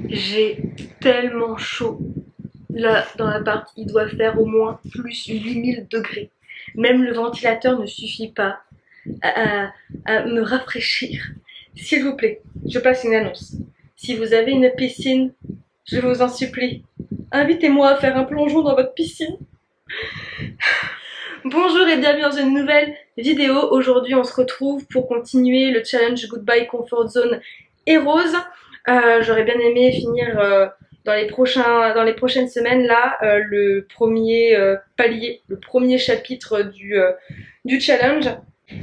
J'ai tellement chaud. Là, dans l'appart, il doit faire au moins plus 8000 degrés. Même le ventilateur ne suffit pas à me rafraîchir. S'il vous plaît, je passe une annonce. Si vous avez une piscine, je vous en supplie, invitez-moi à faire un plongeon dans votre piscine. Bonjour et bienvenue dans une nouvelle vidéo. Aujourd'hui, on se retrouve pour continuer le challenge Goodbye Comfort Zone et Rose. J'aurais bien aimé finir dans les prochaines semaines là le premier palier, le premier chapitre du challenge.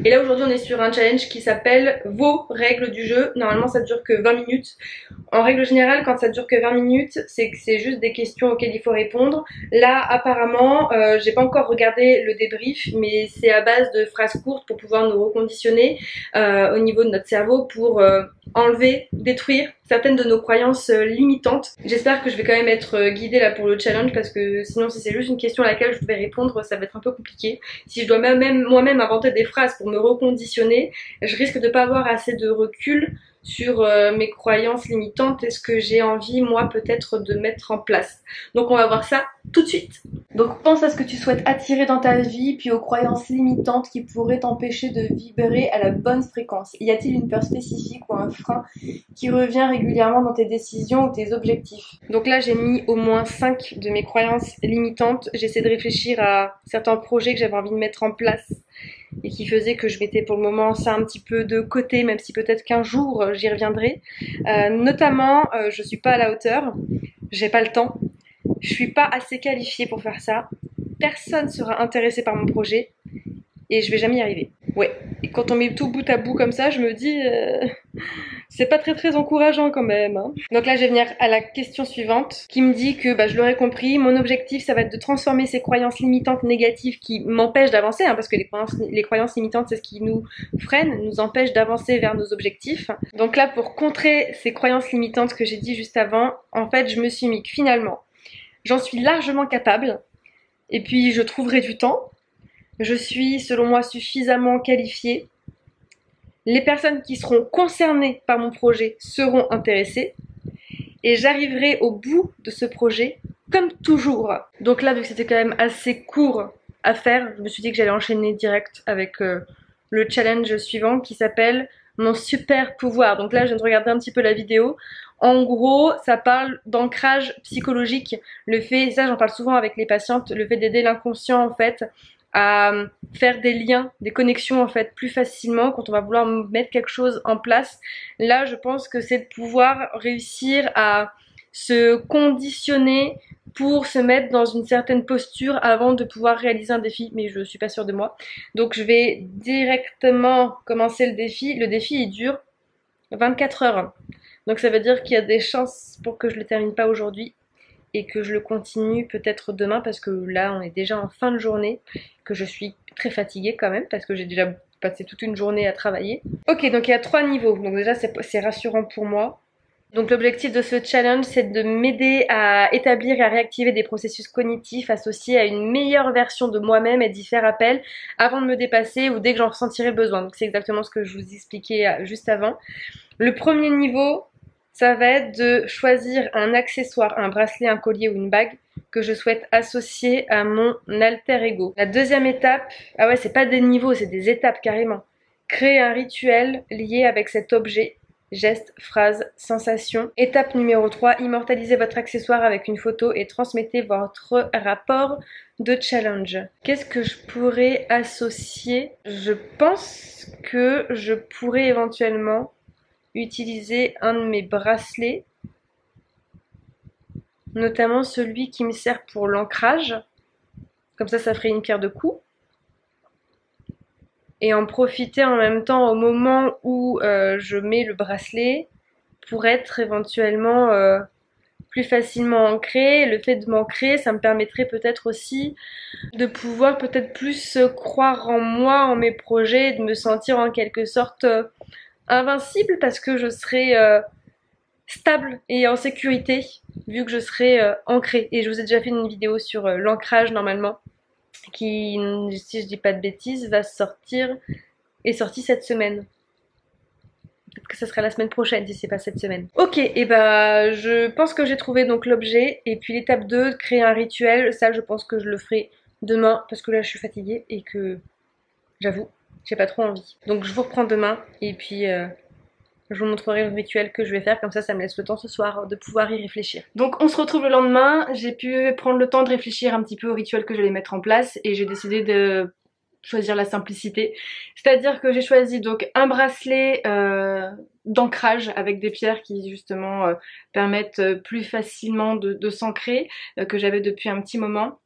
Et là aujourd'hui on est sur un challenge qui s'appelle vos règles du jeu. Normalement ça dure que 20 minutes. En règle générale quand ça dure que 20 minutes c'est que c'est juste des questions auxquelles il faut répondre. Là apparemment j'ai pas encore regardé le débrief mais c'est à base de phrases courtes pour pouvoir nous reconditionner au niveau de notre cerveau pour enlever, détruire certaines de nos croyances limitantes. J'espère que je vais quand même être guidée là pour le challenge parce que sinon si c'est juste une question à laquelle je devais répondre ça va être un peu compliqué. Si je dois même moi-même inventer des phrases pour me reconditionner, je risque de pas avoir assez de recul sur mes croyances limitantes et ce que j'ai envie moi peut-être de mettre en place. Donc on va voir ça tout de suite. Donc pense à ce que tu souhaites attirer dans ta vie puis aux croyances limitantes qui pourraient t'empêcher de vibrer à la bonne fréquence. Y a-t-il une peur spécifique ou un frein qui revient régulièrement dans tes décisions ou tes objectifs? Donc là j'ai mis au moins 5 de mes croyances limitantes. J'essaie de réfléchir à certains projets que j'avais envie de mettre en place et qui faisait que je mettais pour le moment ça un petit peu de côté, même si peut-être qu'un jour j'y reviendrai. Notamment, je suis pas à la hauteur, j'ai pas le temps, je suis pas assez qualifiée pour faire ça, personne sera intéressé par mon projet et je vais jamais y arriver. Ouais, et quand on met tout bout à bout comme ça, je me dis c'est pas très encourageant quand même. Hein. Donc là je vais venir à la question suivante qui me dit que je l'aurais compris, mon objectif ça va être de transformer ces croyances limitantes négatives qui m'empêchent d'avancer, hein, parce que les croyances limitantes c'est ce qui nous freine, nous empêche d'avancer vers nos objectifs. Donc là pour contrer ces croyances limitantes que j'ai dit juste avant, en fait je me suis mis que finalement j'en suis largement capable et puis je trouverai du temps. Je suis, selon moi, suffisamment qualifiée. Les personnes qui seront concernées par mon projet seront intéressées. Et j'arriverai au bout de ce projet, comme toujours. Donc là, vu que c'était quand même assez court à faire, je me suis dit que j'allais enchaîner direct avec le challenge suivant qui s'appelle mon super pouvoir. Donc là, je viens de regarder un petit peu la vidéo. En gros, ça parle d'ancrage psychologique. Le fait, ça j'en parle souvent avec les patientes, le fait d'aider l'inconscient en fait à faire des liens, des connexions en fait plus facilement quand on va vouloir mettre quelque chose en place. Là je pense que c'est de pouvoir réussir à se conditionner pour se mettre dans une certaine posture avant de pouvoir réaliser un défi, mais je suis pas sûre de moi. Donc je vais directement commencer le défi. Le défi il dure 24 heures. Donc ça veut dire qu'il y a des chances pour que je le termine pas aujourd'hui et que je le continue peut-être demain parce que là on est déjà en fin de journée, que je suis très fatiguée quand même parce que j'ai déjà passé toute une journée à travailler. Ok, donc il y a 3 niveaux, donc déjà c'est rassurant pour moi. Donc l'objectif de ce challenge c'est de m'aider à établir et à réactiver des processus cognitifs associés à une meilleure version de moi-même et d'y faire appel avant de me dépasser ou dès que j'en ressentirai le besoin. Donc c'est exactement ce que je vous expliquais juste avant. Le premier niveau, ça va être de choisir un accessoire, un bracelet, un collier ou une bague que je souhaite associer à mon alter ego. La deuxième étape, ah ouais c'est pas des niveaux, c'est des étapes carrément. Créer un rituel lié avec cet objet, geste, phrase, sensation. Étape numéro 3, immortalisez votre accessoire avec une photo et transmettez votre rapport de challenge. Qu'est-ce que je pourrais associer? Je pense que je pourrais éventuellement utiliser un de mes bracelets, notamment celui qui me sert pour l'ancrage, comme ça ferait une pierre deux coups, et en profiter en même temps au moment où je mets le bracelet pour être éventuellement plus facilement ancré. Le fait de m'ancrer, ça me permettrait peut-être aussi de pouvoir peut-être plus croire en moi, en mes projets, de me sentir en quelque sorte invincible parce que je serai stable et en sécurité vu que je serai ancrée. Et je vous ai déjà fait une vidéo sur l'ancrage normalement qui, si je dis pas de bêtises, est sortie cette semaine. Peut-être que ça sera la semaine prochaine si c'est pas cette semaine. Ok, et bah je pense que j'ai trouvé donc l'objet. Et puis l'étape 2, créer un rituel. Ça je pense que je le ferai demain parce que là je suis fatiguée et que j'avoue, j'ai pas trop envie. Donc je vous reprends demain et puis je vous montrerai le rituel que je vais faire, comme ça me laisse le temps ce soir de pouvoir y réfléchir. Donc on se retrouve le lendemain, j'ai pu prendre le temps de réfléchir un petit peu au rituel que j'allais mettre en place et j'ai décidé de choisir la simplicité. C'est-à-dire que j'ai choisi donc un bracelet d'ancrage avec des pierres qui justement permettent plus facilement de s'ancrer, que j'avais depuis un petit moment.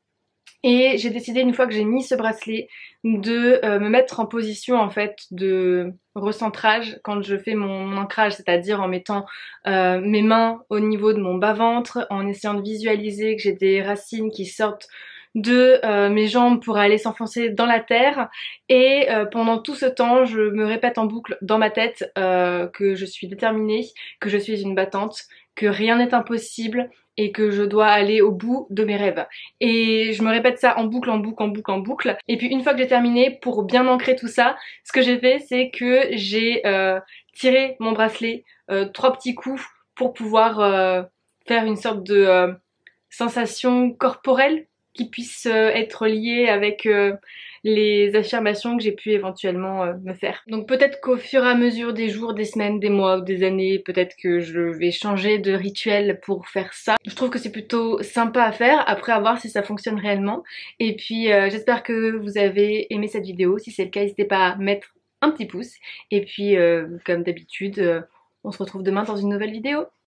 Et j'ai décidé, une fois que j'ai mis ce bracelet, de me mettre en position en fait de recentrage quand je fais mon ancrage, c'est-à-dire en mettant mes mains au niveau de mon bas-ventre, en essayant de visualiser que j'ai des racines qui sortent de mes jambes pour aller s'enfoncer dans la terre. Et pendant tout ce temps, je me répète en boucle dans ma tête que je suis déterminée, que je suis une battante, que rien n'est impossible et que je dois aller au bout de mes rêves. Et je me répète ça en boucle, en boucle, en boucle, en boucle. Et puis une fois que j'ai terminé, pour bien ancrer tout ça, ce que j'ai fait, c'est que j'ai tiré mon bracelet 3 petits coups pour pouvoir faire une sorte de sensation corporelle qui puisse être liée avec les affirmations que j'ai pu éventuellement me faire. Donc peut-être qu'au fur et à mesure des jours, des semaines, des mois ou des années, peut-être que je vais changer de rituel pour faire ça. Je trouve que c'est plutôt sympa à faire, après à voir si ça fonctionne réellement. Et puis j'espère que vous avez aimé cette vidéo. Si c'est le cas, n'hésitez pas à mettre un petit pouce. Et puis comme d'habitude, on se retrouve demain dans une nouvelle vidéo.